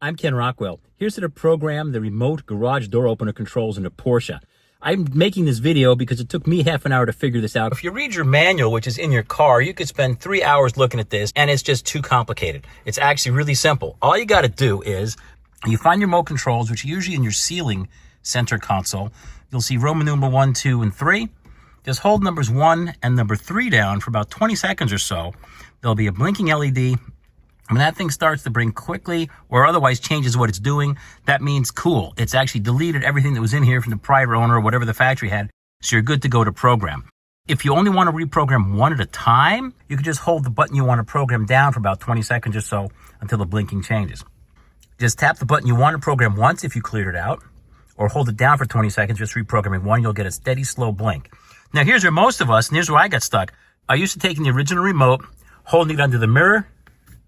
I'm Ken Rockwell. Here's how to program the remote garage door opener controls in a Porsche. I'm making this video because it took me half an hour to figure this out. If you read your manual, which is in your car, you could spend 3 hours looking at this, and it's just too complicated. It's actually really simple. All you got to do is you find your remote controls, which are usually in your ceiling center console. You'll see Roman numeral 1, 2, and 3. Just hold numbers 1 and number 3 down for about 20 seconds or so. There'll be a blinking LED. When that thing starts to blink quickly or otherwise changes what it's doing, that means cool. It's actually deleted everything that was in here from the prior owner or whatever the factory had, so you're good to go to program. If you only want to reprogram one at a time, you can just hold the button you want to program down for about 20 seconds or so until the blinking changes. Just tap the button you want to program once if you cleared it out, or hold it down for 20 seconds, just reprogramming one, you'll get a steady, slow blink. Now here's where most of us, and here's where I got stuck. I used to take the original remote, holding it under the mirror.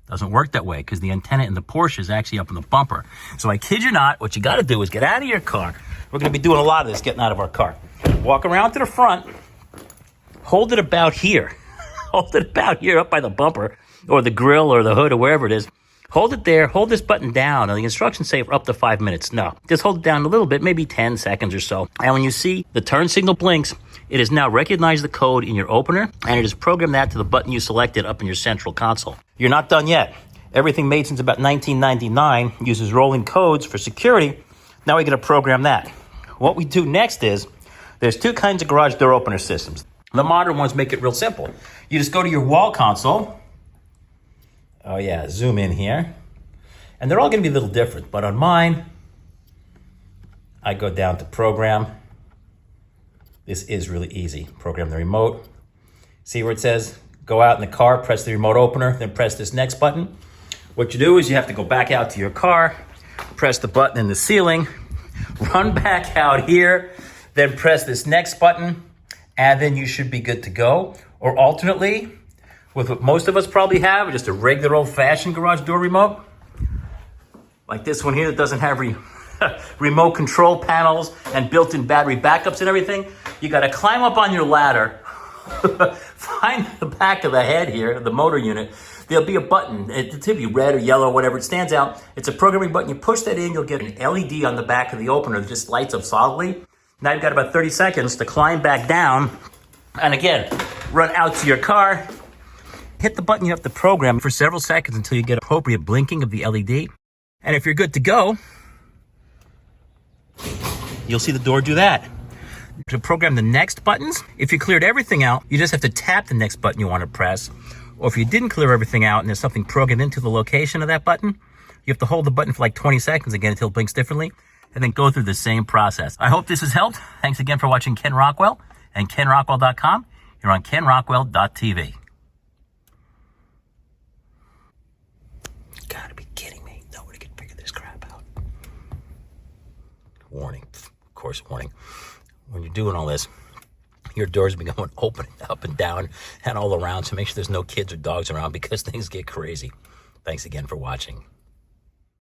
Doesn't work that way because the antenna in the Porsche is actually up in the bumper. So I kid you not, what you got to do is get out of your car. We're going to be doing a lot of this getting out of our car. Walk around to the front, hold it about here. Hold it about here up by the bumper or the grill or the hood or wherever it is. Hold it there. Hold this button down. Now, the instructions say for up to 5 minutes. No, just hold it down a little bit, maybe 10 seconds or so. And when you see the turn signal blinks, it has now recognized the code in your opener, and it has programmed that to the button you selected up in your central console. You're not done yet. Everything made since about 1999 uses rolling codes for security. Now we're going to program that. What we do next is, there's two kinds of garage door opener systems. The modern ones make it real simple. You just go to your wall console. Oh yeah, zoom in here. And they're all going to be a little different, but on mine, I go down to program. This is really easy. Program the remote. See where it says, go out in the car, press the remote opener, then press this next button. What you do is you have to go back out to your car, press the button in the ceiling, run back out here, then press this next button, and then you should be good to go. Or alternately, with what most of us probably have, just a regular old-fashioned garage door remote, like this one here that doesn't have remote control panels and built-in battery backups and everything. You got to climb up on your ladder, find the back of the head here, the motor unit. There'll be a button. It could be red or yellow or whatever. It stands out. It's a programming button. You push that in, you'll get an LED on the back of the opener that just lights up solidly. Now you've got about 30 seconds to climb back down. And again, run out to your car. Hit the button you have to program for several seconds until you get appropriate blinking of the LED. And if you're good to go, you'll see the door do that. To program the next buttons, if you cleared everything out, you just have to tap the next button you want to press. Or if you didn't clear everything out and there's something programmed into the location of that button, you have to hold the button for like 20 seconds again until it blinks differently, and then go through the same process. I hope this has helped. Thanks again for watching Ken Rockwell and KenRockwell.com. You're on KenRockwell.tv. Gotta be kidding me. Nobody can figure this crap out. Warning. Of course, warning. When you're doing all this, your doors will be going open up and down and all around, so make sure there's no kids or dogs around because things get crazy. Thanks again for watching.